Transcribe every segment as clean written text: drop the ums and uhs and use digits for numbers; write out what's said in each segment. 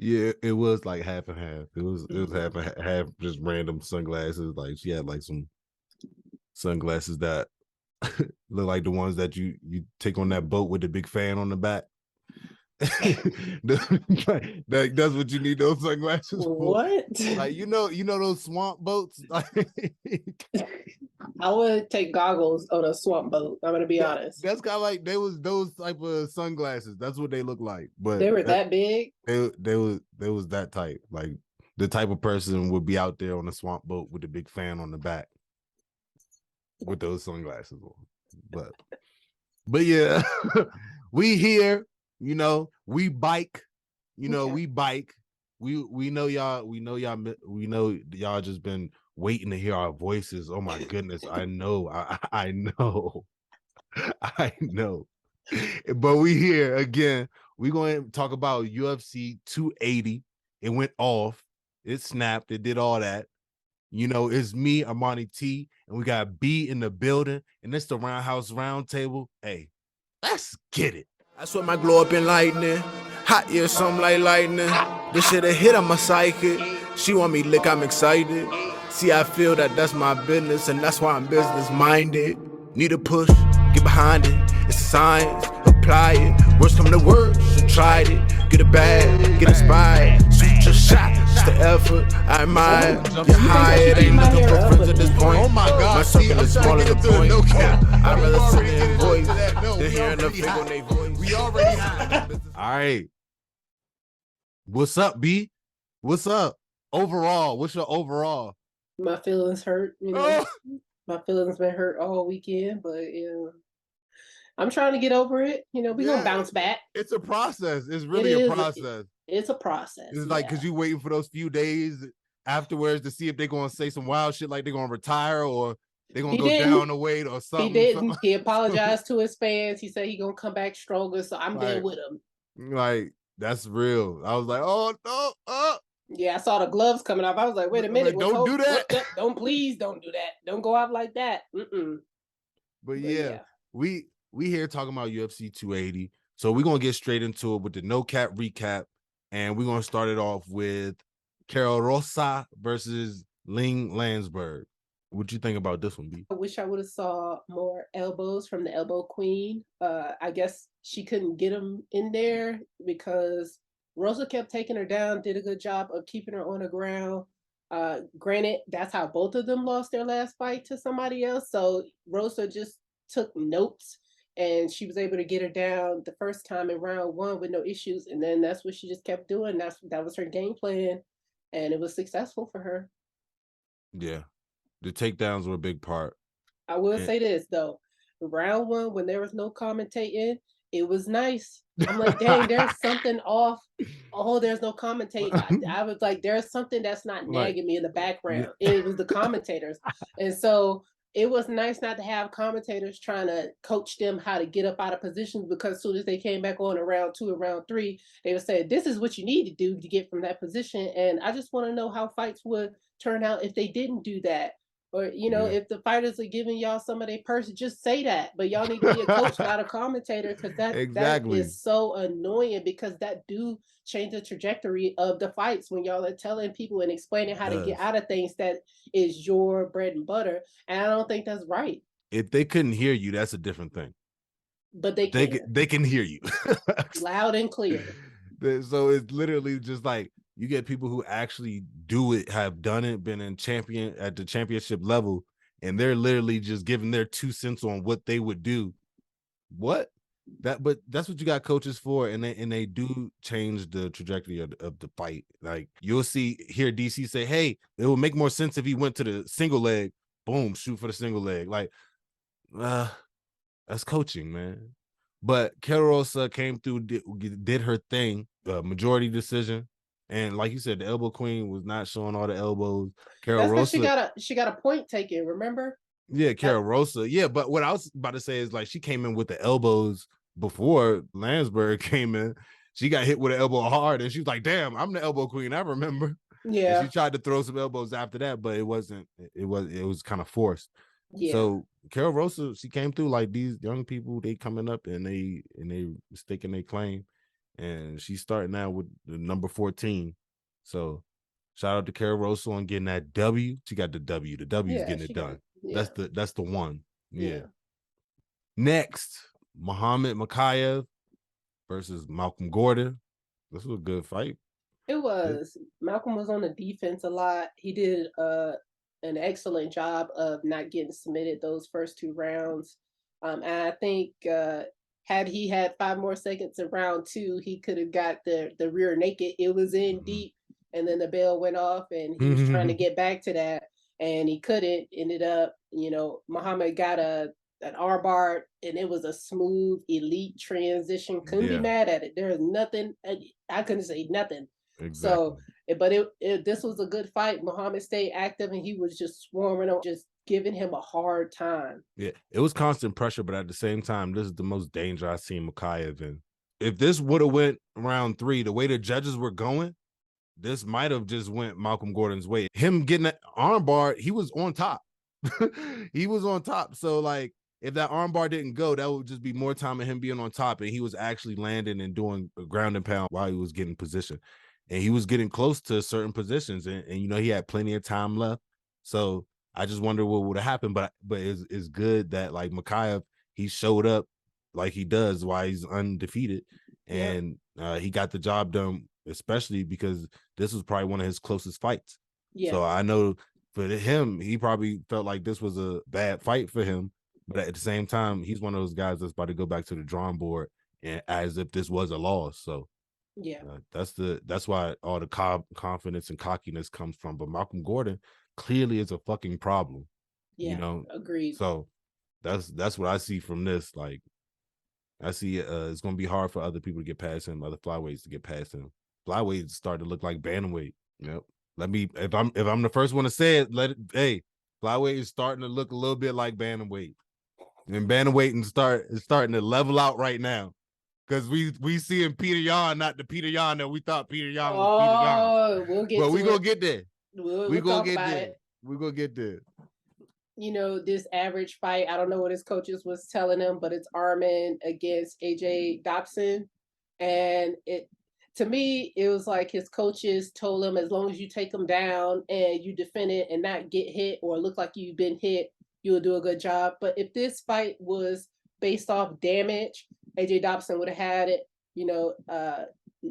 Yeah, it was like half and half. It was half and half, just random sunglasses. Like she had like some sunglasses that look like the ones that you take on that boat with the big fan on the back. That's what you need those sunglasses for. What? Like you know those swamp boats. I would take goggles on a swamp boat. I'm gonna be honest. That's kind of like they was those type of sunglasses. That's what they look like. But They were that big. they was that type. Like the type of person would be out there on a swamp boat with a big fan on the back with those sunglasses on. But yeah, we here. You know, we bike. You know, we bike. We know y'all. We know y'all just been waiting to hear our voices. Oh my goodness, I know. I know. I know. But we here again. We're going to talk about UFC 280. It went off. It snapped. It did all that. You know, it's me, Armani T, and we got B in the building, and it's the RoundHouse RoundTable. Hey, let's get it. I swear my glow up in lightning. Hot year, something like lightning. This shit a hit on my psychic. She want me lick, I'm excited. See, I feel that's my business, and that's why I'm business minded. Need a push, get behind it. It's science, apply it. Worst come to worst, you tried it. Get it bad, get inspired. Shoot your shot, just the effort. I admire. Get high, it ain't looking for friends at this point. Oh my God, my circle is smaller than the point. I'd rather sit in voice than hearing the fake on their voice. We already have. All right. What's up, B? What's up? Overall, what's your overall? My feelings hurt, you know. My feelings been hurt all weekend, but I'm trying to get over it. You know, we're gonna bounce back. It's a process. It's really a process. It's a process. It's like because you waiting for those few days afterwards to see if they're gonna say some wild shit like they're gonna retire or they're gonna go down the weight or something. He didn't. He apologized to his fans. He said he gonna come back stronger. So I'm there with him. Like that's real. I was like, oh no, yeah, I saw the gloves coming off. I was like, wait a minute, don't do that. Don't do that. Don't go out like that. But yeah, we here talking about UFC 280. So we're gonna get straight into it with the no cap recap, and we're gonna start it off with Carol Rosa versus Ling Landsberg. What you think about this one, B? I wish I would have saw more elbows from the elbow queen. I guess she couldn't get them in there because Rosa kept taking her down, did a good job of keeping her on the ground. Granted, that's how both of them lost their last fight to somebody else. So Rosa just took notes and she was able to get her down the first time in round one with no issues. And then that's what she just kept doing. That was her game plan. And it was successful for her. Yeah. The takedowns were a big part. I will say this, though. Round one, when there was no commentating, it was nice. I'm like, dang, there's something off. Oh, there's no commentating. I was like, there's something that's not nagging me in the background. Yeah. It was the commentators. And so it was nice not to have commentators trying to coach them how to get up out of positions, because as soon as they came back on in round two and round three, they would say, this is what you need to do to get from that position. And I just want to know how fights would turn out if they didn't do that. Or, you know, if the fighters are giving y'all some of their purse, just say that. But y'all need to be a coach, not a commentator, because that is so annoying, because that do change the trajectory of the fights when y'all are telling people and explaining how to get out of things that is your bread and butter. And I don't think that's right. If they couldn't hear you, that's a different thing. But they can hear you. Loud and clear. So it's literally just like, you get people who actually do it, have done it, been at the championship level, and they're literally just giving their 2 cents on what they would do. But that's what you got coaches for, and they do change the trajectory of the fight. Like you'll hear DC say, "Hey, it would make more sense if he went to the single leg. Boom, shoot for the single leg." Like, that's coaching, man. But Carosa came through, did her thing, majority decision. And like you said, the elbow queen was not showing all the elbows. Carol Rosa, she got a point taken, remember? Yeah, Carol Rosa. Yeah, but what I was about to say is, like, she came in with the elbows before Landsberg came in. She got hit with an elbow hard, and she was like, "Damn, I'm the elbow queen." I remember. Yeah. And she tried to throw some elbows after that, but it was kind of forced. Yeah. So Carol Rosa, she came through like these young people. They coming up and they staking their claim. and she's starting out with the number 14. So shout out to Cara Rosso on getting that W. She got the W. The W's getting it done. That's the one. Yeah. Next, Muhammad Makayev versus Malcolm Gordon. This was a good fight. It was. Malcolm was on the defense a lot. He did an excellent job of not getting submitted those first 2 rounds. And I think had he had 5 more seconds in round 2, he could have got the rear naked. It was in deep, and then the bell went off, and he was trying to get back to that, and he couldn't. Ended up, Muhammad got an armbar, and it was a smooth, elite transition. Couldn't be mad at it. There was nothing. I couldn't say nothing. Exactly. So, but this was a good fight. Muhammad stayed active, and he was just swarming on, just giving him a hard time. Yeah, it was constant pressure, but at the same time, this is the most danger I've seen Makayev in. If this would have went round 3, the way the judges were going, this might have just went Malcolm Gordon's way. Him getting that armbar, he was on top. He was on top. So, like, if that armbar didn't go, that would just be more time of him being on top, and he was actually landing and doing a ground and pound while he was getting position. And he was getting close to certain positions, and he had plenty of time left. So I just wonder what would have happened. But it's good that, like, Makayev, he showed up like he does while he's undefeated, and he got the job done, especially because this was probably one of his closest fights. Yeah. So I know for him, he probably felt like this was a bad fight for him, but at the same time, he's one of those guys that's about to go back to the drawing board, and as if this was a loss. So. Yeah, that's why all the confidence and cockiness comes from. But Malcolm Gordon clearly is a fucking problem. Yeah, agreed. So that's what I see from this. Like, I see it's gonna be hard for other people to get past him, other flyweights to get past him. Flyweights start to look like bantamweight. Yep. If I'm the first one to say it, flyweight is starting to look a little bit like bantamweight, and bantamweight is starting to level out right now. Because we seeing Peter Yan, not the Peter Yan that we thought Peter Yan was Peter Yan. We'll get but we're going to get there. We're going to get there. We're going to get there. This average fight, I don't know what his coaches was telling him, but it's Arman against AJ Dobson. And to me, it was like his coaches told him, as long as you take him down and you defend it and not get hit or look like you've been hit, you'll do a good job. But if this fight was based off damage, AJ Dobson would have had it,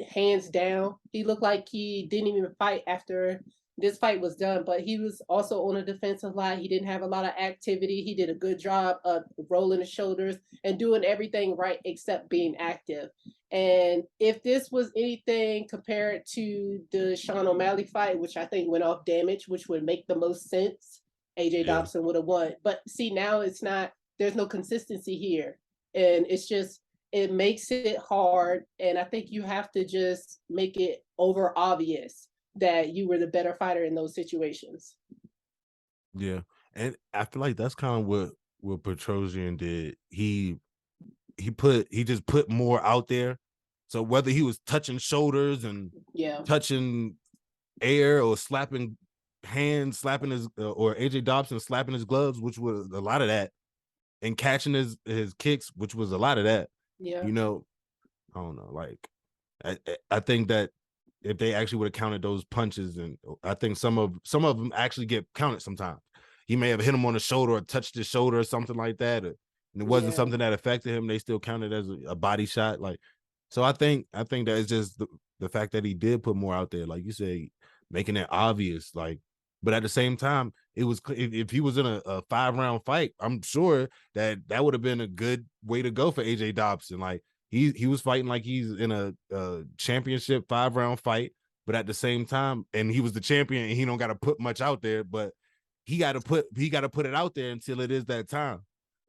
hands down. He looked like he didn't even fight after this fight was done, but he was also on a defensive line. He didn't have a lot of activity. He did a good job of rolling his shoulders and doing everything right except being active. And if this was anything compared to the Sean O'Malley fight, which I think went off damage, which would make the most sense, AJ Dobson would have won. But see, now it's not, there's no consistency here. And it's just, it makes it hard, and I think you have to just make it over obvious that you were the better fighter in those situations. Yeah, and I feel like that's kind of what Petrosian did. He just put more out there. So whether he was touching shoulders and touching air or slapping hands, slapping his or AJ Dobson slapping his gloves, which was a lot of that, and catching his kicks, which was a lot of that. Yeah, I don't know. Like, I think that if they actually would have counted those punches, and I think some of them actually get counted sometimes. He may have hit him on the shoulder or touched his shoulder or something like that, and it wasn't something that affected him. They still counted as a body shot. Like, so I think that it's just the fact that he did put more out there, like you say, making it obvious. Like, but at the same time, it was if he was in a 5-round fight, I'm sure that would have been a good way to go for AJ Dobson. Like, he was fighting like he's in a championship 5-round fight, but at the same time, and he was the champion, and he don't got to put much out there, but he got to put it out there until it is that time.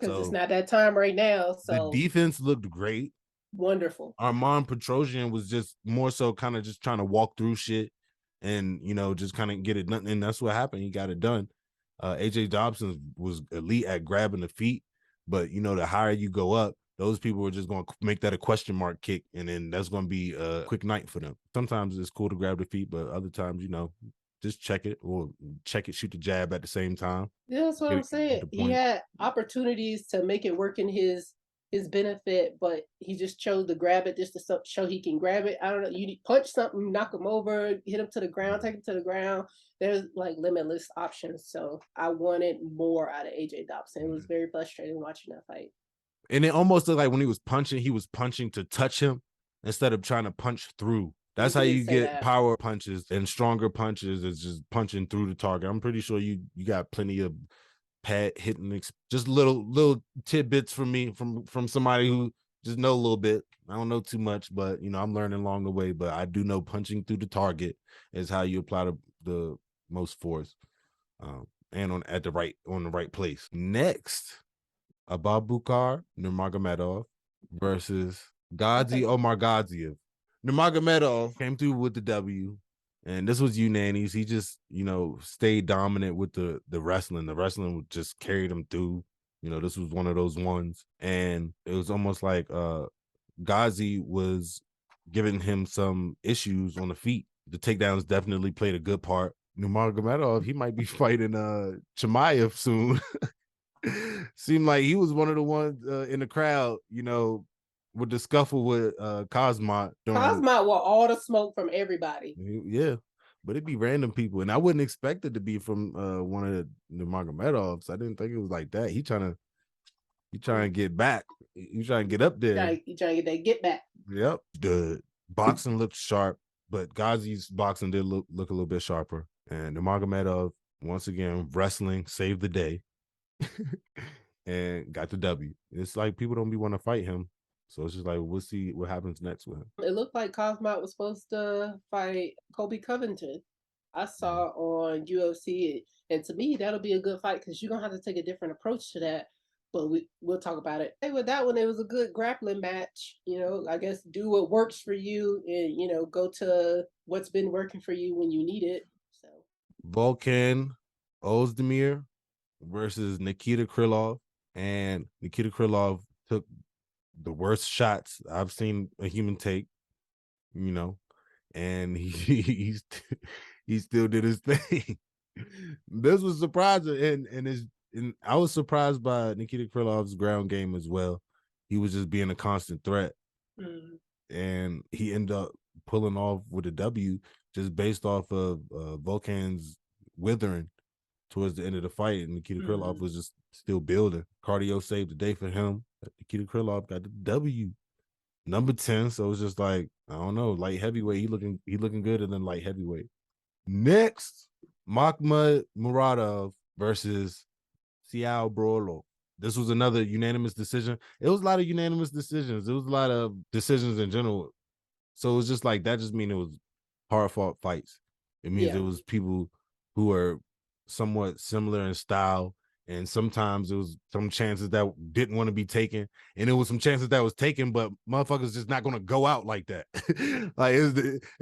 Because it's not that time right now. So the defense looked great, wonderful. Arman Petrosian was just more so kind of just trying to walk through shit and just kind of get it done, and that's what happened. He got it done. AJ Dobson was elite at grabbing the feet, but the higher you go up, those people are just going to make that a question mark kick, and then that's going to be a quick night for them. Sometimes it's cool to grab the feet, but other times, just check it, shoot the jab at the same time. Yeah, that's what I'm saying. He had opportunities to make it work in his his benefit, but he just chose to grab it just to show he can grab it. I don't know. You punch something, knock him over, hit him to the ground, take him to the ground. There's like limitless options. So I wanted more out of AJ Dobson. It was very frustrating watching that fight. And it almost looked like when he was punching to touch him instead of trying to punch through. That's how you get power punches, and stronger punches is just punching through the target. I'm pretty sure you got plenty of pad hitting, just little tidbits from me, from somebody who just know a little bit. I don't know too much, but you know, I'm learning along the way. But I do know punching through the target is how you apply the most force, and on the right place. Next, Abubakar Nurmagomedov versus Gadzhi Omargadzhiev. Nurmagomedov came through with the W, and this was unanimous. He just, you know, stayed dominant with the wrestling. The wrestling just carried him through. You know, this was one of those ones, and it was almost like Ghazi was giving him some issues on the feet. The takedowns definitely played a good part. Nurmagomedov, he might be fighting Chimaev soon. Seemed like he was one of the ones in the crowd, you know, with the scuffle with Cosmot. Cosmot want all the smoke from everybody. Yeah, but it'd be random people, and I wouldn't expect it to be from one of the Nurmagomedovs. I didn't think it was like that. He trying to get back. He trying to get up there. He trying to get that get back. Yep. The boxing looked sharp, but Ghazi's boxing did look a little bit sharper. And Nurmagomedov, once again, wrestling saved the day. And got the W. It's like people don't be want to fight him, so it's just like we'll see what happens next with him. It looked like Cosmot was supposed to fight Kobe Covington. I saw on UFC, and to me that'll be a good fight because you're gonna have to take a different approach to that. But we'll talk about it. Hey, with that one, it was a good grappling match. You know, I guess do what works for you, and you know, go to what's been working for you when you need it. So Volkan Ozdemir versus Nikita Krylov, and Nikita Krylov took the worst shots I've seen a human take, you know, and he still did his thing. This was surprising, and I was surprised by Nikita Krylov's ground game as well. He was just being a constant threat, and he ended up pulling off with a W just based off of Volkan's withering towards the end of the fight, and Nikita Krylov was just still building. Cardio saved the day for him. Nikita Krylov got the W, number 10. So it's just like, I don't know, light heavyweight. He looking good, and then light heavyweight. Next, Makhmud Muradov versus Siao Brolo. This was another unanimous decision. It was a lot of unanimous decisions. It was a lot of decisions in general. So it was just like, that just means it was hard fought fights. It means it was people who are somewhat similar in style, and sometimes it was some chances that didn't want to be taken, and it was some chances that was taken, but motherfuckers just not gonna go out like that.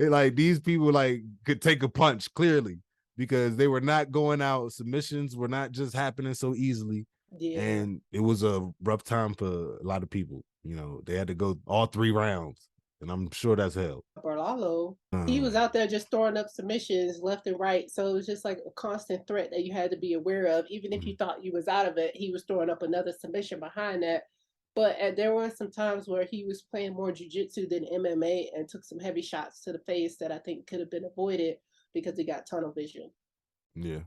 Like these people like could take a punch clearly because they were not going out. Submissions were not just happening so easily, and it was a rough time for a lot of people. You know, they had to go all 3 rounds. And I'm sure that's hell. Barlalo, he was out there just throwing up submissions left and right. So it was just like a constant threat that you had to be aware of. Even if you thought you was out of it, he was throwing up another submission behind that. But there were some times where he was playing more jiu-jitsu than MMA and took some heavy shots to the face that I think could have been avoided because he got tunnel vision. Yeah,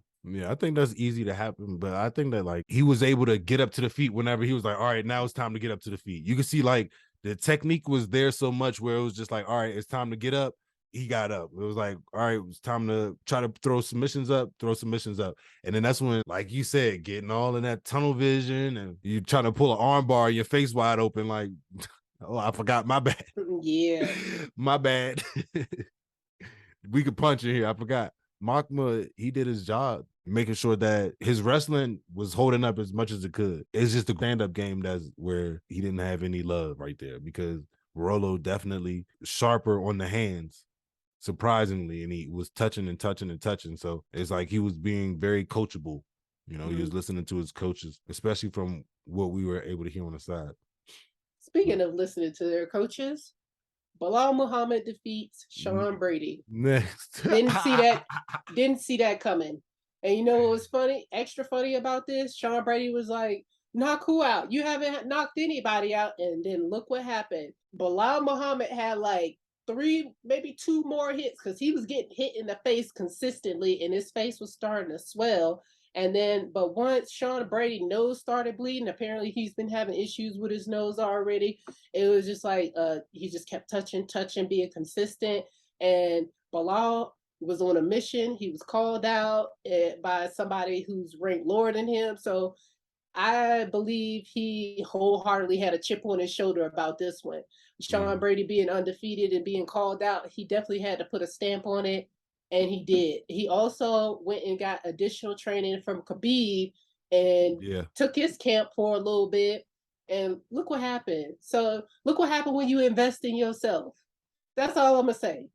I think that's easy to happen, but I think that like he was able to get up to the feet whenever he was like, all right, now it's time to get up to the feet. You can see like the technique was there so much where it was just like, all right, it's time to get up. He got up. It was like, all right, it's time to try to throw submissions up. And then that's when, like you said, getting all in that tunnel vision and you trying to pull an arm bar, your face wide open, like, oh, I forgot, my bad. Yeah. My bad. We could punch in here. I forgot. Makhmud, he did his job, making sure that his wrestling was holding up as much as it could. It's just the stand-up game that's where he didn't have any love right there, because Rolo definitely sharper on the hands, surprisingly, and he was touching. So it's like he was being very coachable. You know, he was listening to his coaches, especially from what we were able to hear on the side. Speaking of listening to their coaches, Bilal Muhammad defeats Sean Brady. Next. Didn't see that coming. And you know what was funny? Extra funny about this? Sean Brady was like, knock who out? You haven't knocked anybody out. And then look what happened. Bilal Muhammad had like 3, maybe 2 more hits because he was getting hit in the face consistently and his face was starting to swell. And then, but once Sean Brady's nose started bleeding, apparently he's been having issues with his nose already. It was just like he just kept touching, being consistent. And Bilal was on a mission. He was called out by somebody who's ranked lower than him. So I believe he wholeheartedly had a chip on his shoulder about this one. Sean Brady being undefeated and being called out, he definitely had to put a stamp on it, and he did. He also went and got additional training from Khabib and took his camp for a little bit. And look what happened. So look what happened when you invest in yourself. That's all I'm gonna say.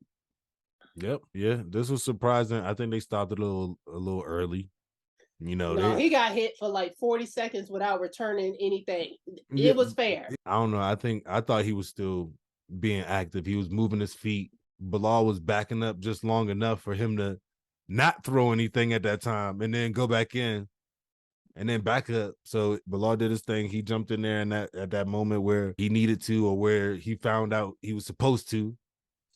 Yep. Yeah. This was surprising. I think they stopped a little early. You know, no, he got hit for like 40 seconds without returning anything. It was fair. I don't know. I thought he was still being active. He was moving his feet. Bilal was backing up just long enough for him to not throw anything at that time and then go back in and then back up. So Bilal did his thing. He jumped in there at that moment where he needed to or where he found out he was supposed to,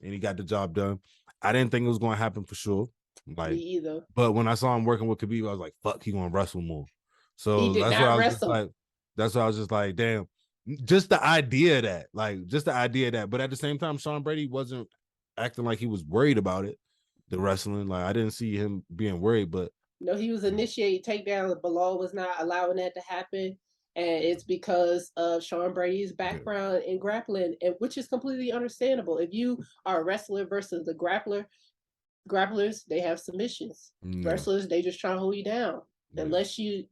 and he got the job done. I didn't think it was going to happen for sure. Like, me either. But when I saw him working with Khabib, I was like, "Fuck, he gonna wrestle more." So he did that's not why I was wrestle. just like, that's why I was just like, damn, just the idea of that, like, just the idea of that. But at the same time, Sean Brady wasn't acting like he was worried about it, the wrestling. Like, I didn't see him being worried, but no, he was initiating takedowns. Bilal was not allowing that to happen. And it's because of Sean Brady's background in grappling, and which is completely understandable. If you are a wrestler versus the grapplers, they have submissions. Wrestlers, they just try to hold you down. Unless you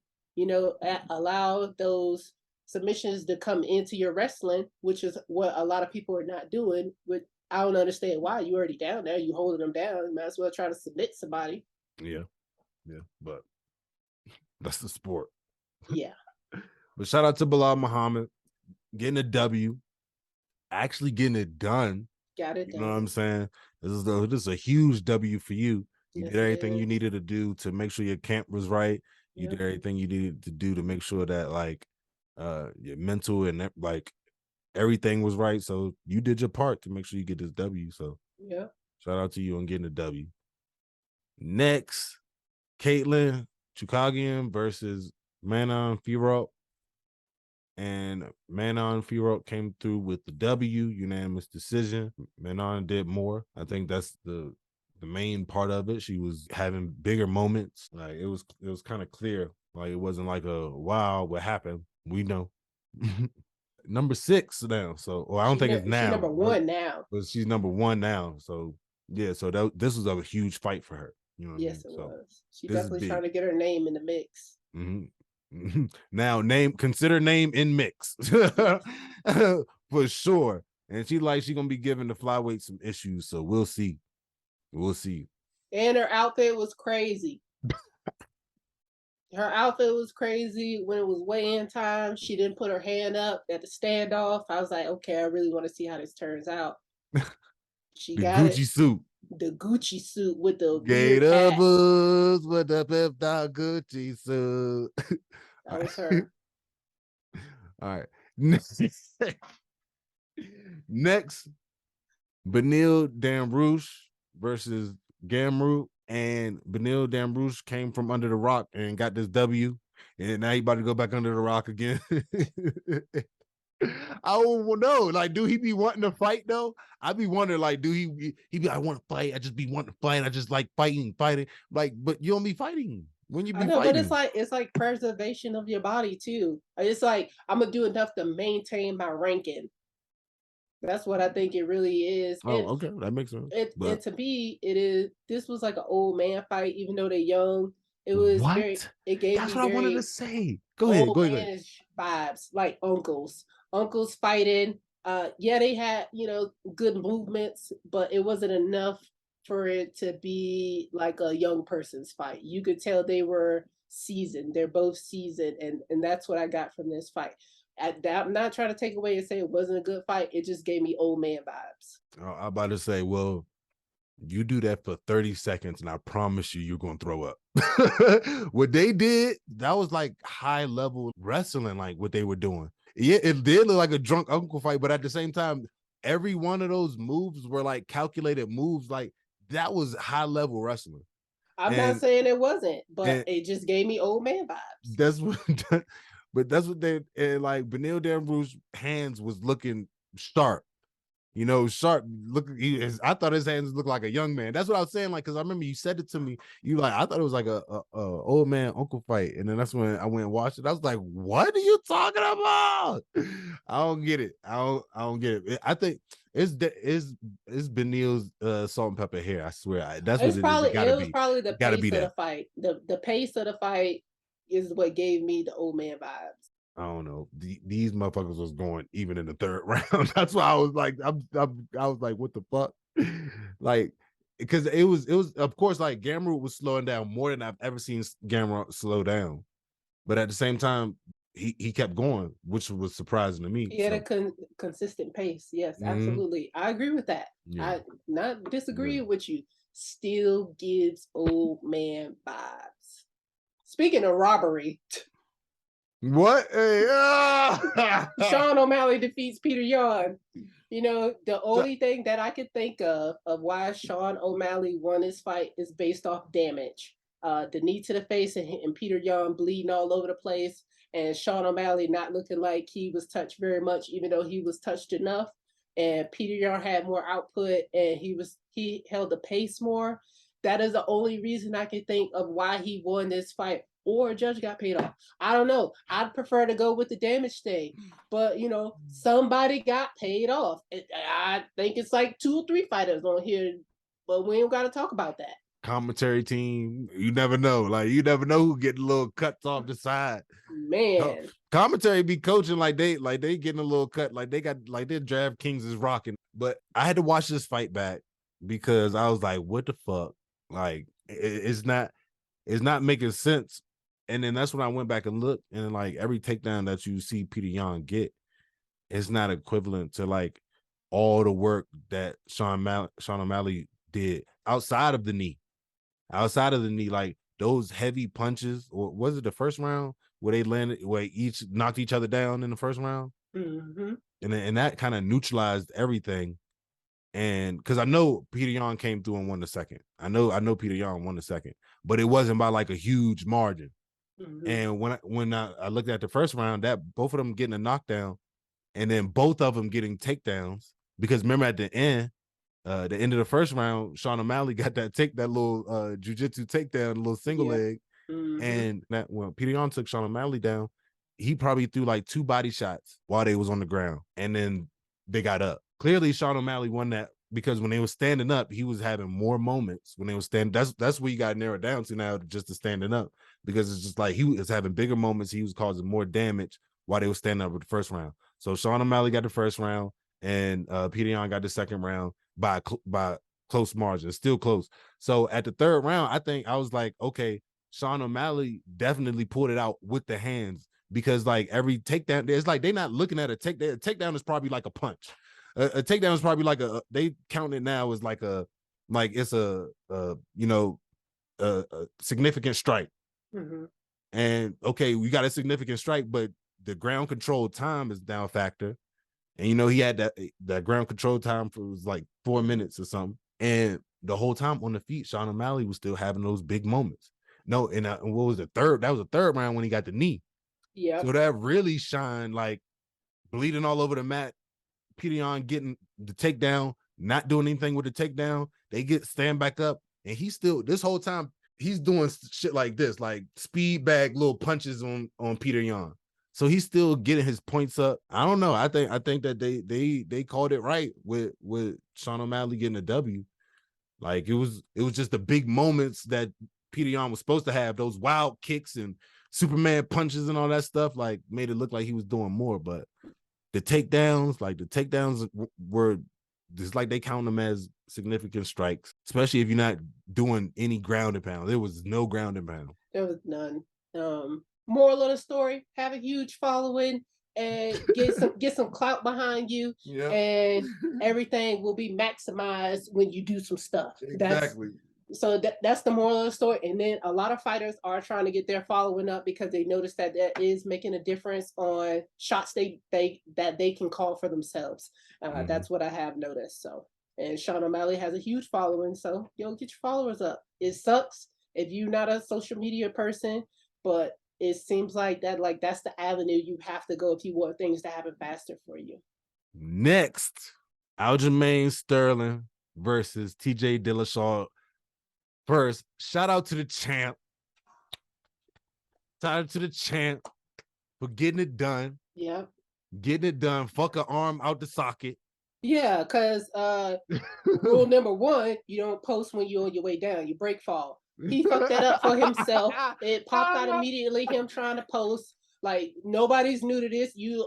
allow those submissions to come into your wrestling, which is what a lot of people are not doing. I don't understand why. You already down there, you holding them down. You might as well try to submit somebody. Yeah, but that's the sport. Yeah. But shout out to Bilal Muhammad getting a W, actually getting it done. Got it done. You know what I'm saying? This is a huge W for you. You Yes, did everything you needed to do to make sure your camp was right. You did everything you needed to do to make sure that like your mental and like everything was right. So you did your part to make sure you get this W. So yeah, shout out to you on getting a W. Next, Caitlin Chukagian versus Manon Fiorot. And Manon Fiorot came through with the W, unanimous decision. Manon did more. I think that's the main part of it. She was having bigger moments. Like it was kind of clear. Like it wasn't like a wow, what happened? We know. Number 6 now. So, I don't think it's now. She's number 1 now. But she's number 1 now. So yeah. So this was a huge fight for her. You know what yes, I mean? it was. She definitely trying to get her name in the mix. Now consider name in mix for sure. And she gonna be giving the flyweight some issues, so we'll see. And her outfit was crazy. Her outfit was crazy when it was weigh-in time. She didn't put her hand up at the standoff. I was like, okay, I really want to see how this turns out. She got Gucci suit. The Gucci suit with the Gator boots with the Pepsi Gucci suit. That was her. All right. Next, Benil Damrouche versus Gamrot. And Benil Damrouche came from under the rock and got this W. And now he about to go back under the rock again. I don't know. Like, do he be wanting to fight though? I be wondering, like, do he be I want to fight. I just be wanting to fight. I just like fighting. Like, but you don't be fighting when you be fighting. But it's like preservation of your body too. It's like I'm gonna do enough to maintain my ranking. That's what I think it really is. Okay, that makes sense. And to me, this was like an old man fight, even though they're young. It was it gave That's me what I wanted to say. Go ahead. Vibes, like uncles fighting. Yeah, they had good movements, but it wasn't enough for it to be like a young person's fight. You could tell they were seasoned. They're both seasoned, and that's what I got from this fight. I'm not trying to take away and say it wasn't a good fight. It just gave me old man vibes. I'm about to say, well, You do that for 30 seconds, and I promise you're gonna throw up. What they did, that was like high level wrestling, like what they were doing. Yeah, it did look like a drunk uncle fight, but at the same time, every one of those moves were like calculated moves. Like that was high level wrestling. I'm not And saying it wasn't, but and it just gave me old man vibes. that's what but that's what they, and like Benil Dambru's hands was looking sharp. Sharp. Look, I thought his hands looked like a young man. That's what I was saying. Like, because I remember you said it to me. You like, I thought it was like a old man uncle fight, and then that's when I went and watched it. I was like, what are you talking about? I don't get it. I don't get it. I think it's Benil's salt and pepper hair. I swear, that's what It's it is. probably It was probably the gotta pace be of the that. fight. The pace of the fight is what gave me the old man vibes. I don't know. These motherfuckers was going even in the third round. That's why I was like, I was like, what the fuck? Like, because it was of course like Gamrot was slowing down more than I've ever seen Gamrot slow down, but at the same time he kept going, which was surprising to me. He had a consistent pace. Yes, absolutely. I agree with that. Yeah. I not disagreeing with you. Still gives old man vibes. Speaking of robbery, What? Hey, Sean O'Malley defeats Peter Yan. The only thing that I could think of why Sean O'Malley won his fight is based off damage. The knee to the face and Peter Yan bleeding all over the place, and Sean O'Malley not looking like he was touched very much, even though he was touched enough. And Peter Yan had more output, and he held the pace more. That is the only reason I can think of why he won this fight. Or a judge got paid off. I don't know. I'd prefer to go with the damage thing. But, somebody got paid off. I think it's like 2 or 3 fighters on here, but we ain't got to talk about that. Commentary team, you never know. Like, you never know who getting little cuts off the side. Man. Commentary be coaching like they getting a little cut. Like they got, like their DraftKings is rocking. But I had to watch this fight back because I was like, what the fuck? Like, it's not making sense. And then that's when I went back and looked, and like every takedown that you see Peter Yan get is not equivalent to like all the work that Sean O'Malley did outside of the knee. Outside of the knee, like those heavy punches, or was it the first round where they landed, where each knocked each other down in the first round? Mm-hmm. And that kind of neutralized everything. And because I know Peter Yan came through and won the second. I know Peter Yan won the second, but it wasn't by like a huge margin. Mm-hmm. And when I looked at the first round, that both of them getting a knockdown, and then both of them getting takedowns. Because remember at the end of the first round, Sean O'Malley got that little jiu-jitsu takedown, a little single leg. Mm-hmm. And that when Peter Yan took Sean O'Malley down, he probably threw like 2 body shots while they was on the ground, and then they got up. Clearly, Sean O'Malley won that because when they were standing up, he was having more moments when they were standing. That's what you got narrowed down to now, just to standing up, because it's just like he was having bigger moments. He was causing more damage while they were standing up with the first round. So Sean O'Malley got the first round, and Peter Yan got the second round by close margin, still close. So at the third round, I think I was like, okay, Sean O'Malley definitely pulled it out with the hands, because like every takedown, it's like they're not looking at a takedown. A takedown is probably like a punch. A takedown is probably like they count it now as like it's a significant strike. Mm-hmm. And okay, we got a significant strike, but the ground control time is now a factor. And he had that ground control time for was like 4 minutes or something. And the whole time on the feet, Sean O'Malley was still having those big moments. No, and what was the third? That was the third round when he got the knee. Yeah. So that really shined, like bleeding all over the mat. Peter Yan getting the takedown, not doing anything with the takedown. They stand back up, and he's still, this whole time he's doing shit like this, like speed bag little punches on Peter Yan. So he's still getting his points up. I don't know. I think that they called it right with Sean O'Malley getting a W. Like it was just the big moments that Peter Yan was supposed to have, those wild kicks and Superman punches and all that stuff, like made it look like he was doing more. But the takedowns were just like they count them as significant strikes, especially if you're not doing any ground and pound. There was no ground and pound. There was none. Moral of the story: have a huge following and get some clout behind you, Yeah. and everything will be maximized when you do some stuff. Exactly. That's the moral of the story. And then a lot of fighters are trying to get their following up because they notice that is making a difference on shots they can call for themselves. That's what I have noticed. So, and Sean O'Malley has a huge following, so get your followers up. It sucks if you're not a social media person, but it seems like that's the avenue you have to go if you want things to happen faster for you. Next, Aljamain Sterling versus TJ Dillashaw. First, shout out to the champ. Shout out to the champ for getting it done. Yeah. Getting it done. Fuck an arm out the socket. Yeah, because rule number 1, you don't post when you're on your way down. You break fall. He fucked that up for himself. It popped out immediately, him trying to post. Like, nobody's new to this. You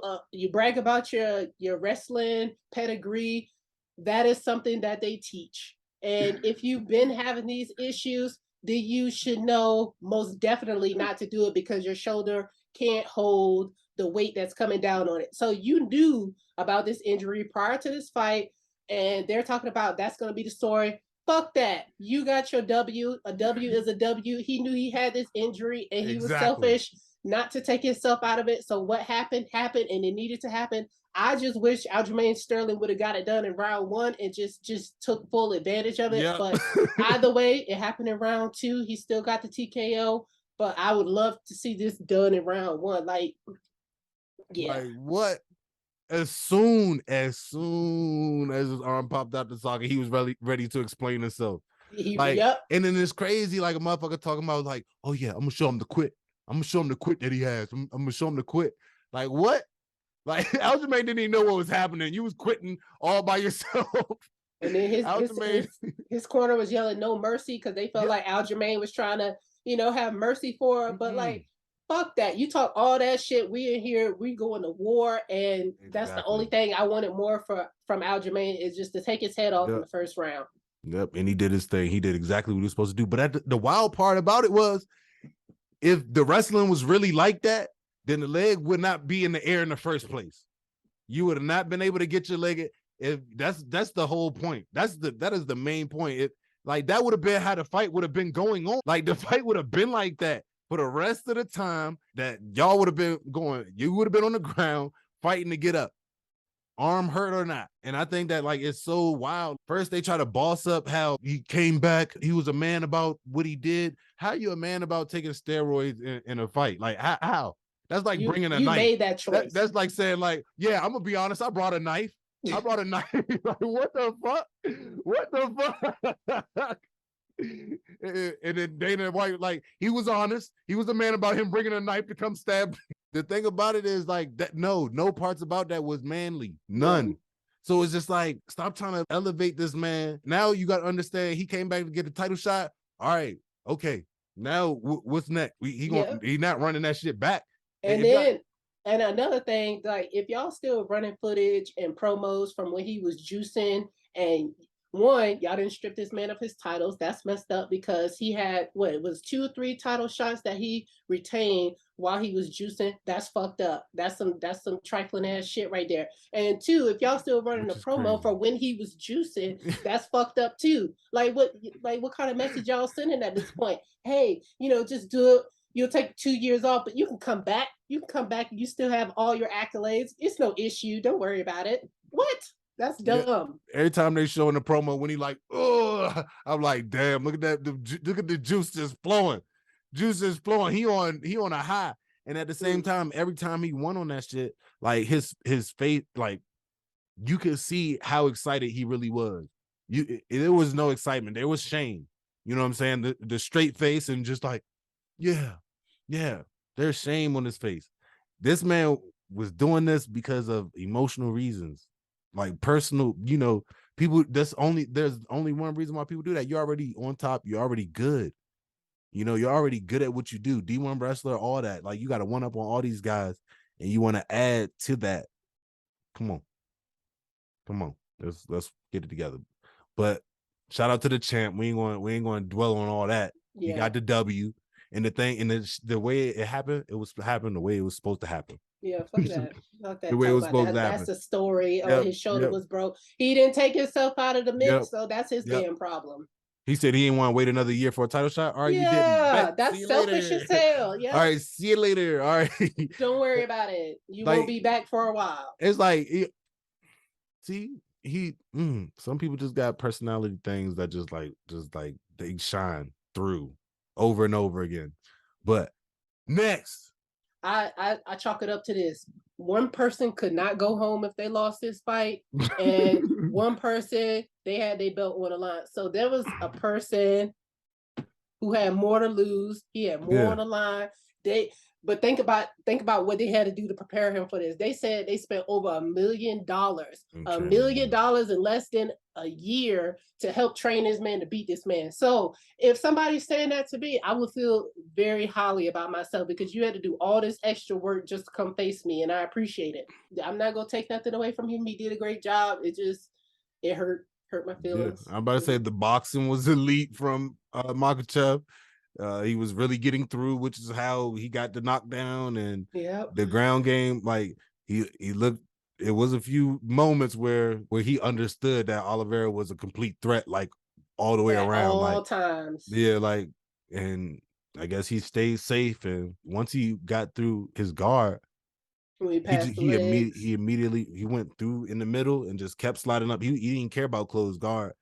brag about your wrestling pedigree. That is something that they teach. And if you've been having these issues, then you should know most definitely not to do it because your shoulder can't hold the weight that's coming down on it. So you knew about this injury prior to this fight, and they're talking about that's going to be the story. Fuck that. You got your W. A W is a W. He knew he had this injury, and he was selfish not to take himself out of it. So what happened, and it needed to happen. I just wish Aljamain Sterling would have got it done in round 1 and just took full advantage of it. Yep. But either way, it happened in round 2. He still got the TKO, but I would love to see this done in round 1. Like, yeah. Like, what? As soon as his arm popped out the socket, he was ready to explain himself. And then it's crazy, like a motherfucker talking about like, oh yeah, I'm gonna show him the quit. I'm gonna show him the quit that he has. I'm gonna show him the quit. Like, what? Like, Aljamain didn't even know what was happening. You was quitting all by yourself. And then his corner was yelling no mercy because they felt like Aljamain was trying to, have mercy for him. But like, fuck that. You talk all that shit. We in here, we going to war, and that's the only thing I wanted more from Aljamain is just to take his head off in the first round. Yep, and he did his thing. He did exactly what he was supposed to do. But the wild part about it was, if the wrestling was really like that, then the leg would not be in the air in the first place. You would have not been able to get your leg. If that's the whole point. That is the main point. That would have been how the fight would have been going on. Like, the fight would have been like that for the rest of the time that y'all would have been going. You would have been on the ground fighting to get up, arm hurt or not. And I think that, like, it's so wild. First, they try to boss up how he came back. He was a man about what he did. How you a man about taking steroids in a fight? Like, how? That's like bringing a knife. You made that choice. That's like saying, like, yeah, I'm gonna be honest. I brought a knife. Like, what the fuck? What the fuck? And then Dana White, like, he was honest. He was a man about him bringing a knife to come stab. The thing about it is, like, that no parts about that was manly. None. So it's just like, stop trying to elevate this man. Now you got to understand, he came back to get the title shot. All right, okay. Now what's next? He not running that shit back. And then, and another thing, like, if y'all still running footage and promos from when he was juicing, and y'all didn't strip this man of his titles. That's messed up because he had, it was 2 or 3 title shots that he retained while he was juicing. That's fucked up. That's some trifling ass shit right there. And 2, if y'all still running a promo for when he was juicing, that's fucked up too. Like, what kind of message y'all sending at this point? Hey, just do it. You'll take 2 years off, but you can come back. You can come back. You still have all your accolades. It's no issue. Don't worry about it. What? That's dumb. Yeah. Every time they show in the promo when he like, oh, I'm like, damn, look at that. Look at the juice just flowing. Juice is flowing. He on a high. And at the same time, every time he won on that shit, like his face, like, you could see how excited he really was. There was no excitement. There was shame. You know what I'm saying? The straight face and just like, yeah. There's shame on his face. This man was doing this because of emotional reasons, like personal, people. There's only one reason why people do that. You're already on top. You're already good. You're already good at what you do. D1 wrestler, all that. Like, you got to one up on all these guys, and you want to add to that. Come on. Let's get it together. But shout out to the champ. We ain't going to dwell on all that. Yeah. He got the W. And the thing, and the way it happened, it was happening the way it was supposed to happen. Yeah, fuck that. Fuck that. The way it Talk was about supposed that. to That's happen. the story. Yep, His shoulder yep. was broke. He didn't take himself out of the mix, Yep, so that's his yep. damn problem. He said he didn't want to wait another year for a title shot. All right, you didn't. Yeah, Bet. that's See you selfish later. as hell. Yeah. All right, see you later. All right. Don't worry about it. You Like- won't be back for a while. It's like, some people just got personality things that just like they shine through over and over again. But next, I chalk it up to this. One person could not go home if they lost this fight, and one person, they had their belt on the line. So there was a person who had more to lose. He had more on the line. But think about what they had to do to prepare him for this. They said they spent over $1 million, $1 million in less than a year to help train this man to beat this man. So if somebody's saying that to me, I would feel very highly about myself, because you had to do all this extra work just to come face me, and I appreciate it. I'm not gonna take nothing away from him. He did a great job. It hurt my feelings. I'm about to say the boxing was elite from Makhachev. He was really getting through, which is how he got the knockdown, and the ground game. Like he looked. It was a few moments where he understood that Oliveira was a complete threat, like all the way around, all times. Yeah, like, and I guess he stayed safe. And once he got through his guard, he immediately went through in the middle and just kept sliding up. He didn't care about closed guard,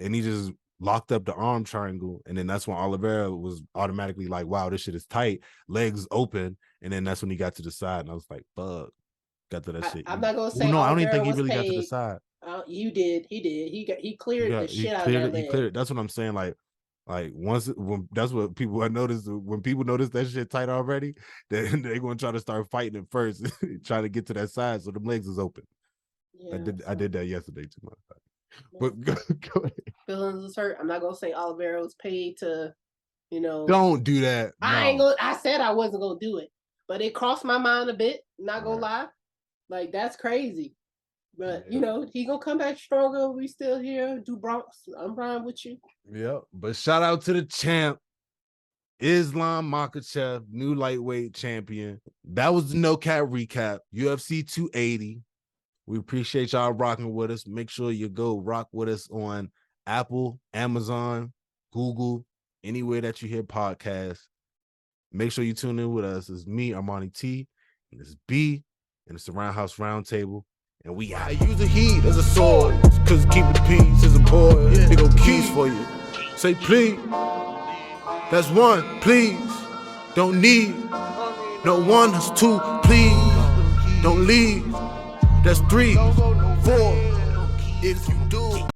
and he just locked up the arm triangle. And then that's when Oliveira was automatically like, wow, this shit is tight, legs open. And then that's when he got to the side, and I was like, fuck, got to that shit. I'm not gonna say no, I don't even think he was really paid. got to the side. You did. He did. He cleared the shit out of that leg. He cleared it. That's what I'm saying. Like that's what people I noticed. When people notice that shit tight already, then they're gonna try to start fighting it first, trying to get to that side so the legs is open. Yeah, I did that yesterday too much. But go ahead. Feelings is hurt. I'm not gonna say Oliveira was paid to, Don't do that. No. I said I wasn't gonna do it, but it crossed my mind a bit. Not gonna lie, like that's crazy. But he gonna come back stronger. We still here. Do Bronx. I'm riding with you. Yeah, but shout out to the champ, Islam Makhachev, new lightweight champion. That was the No Cap recap. UFC 280. We appreciate y'all rocking with us. Make sure you go rock with us on Apple, Amazon, Google, anywhere that you hear podcasts. Make sure you tune in with us. It's me, Armani T, and it's B, and it's the RoundHouse RoundTable. And we out. I use the heat as a sword, cause keep the peace is important. They go keys for you. Say please. That's one, please. Don't need. No one, that's two, please. Don't leave. That's 3, 4. If you do.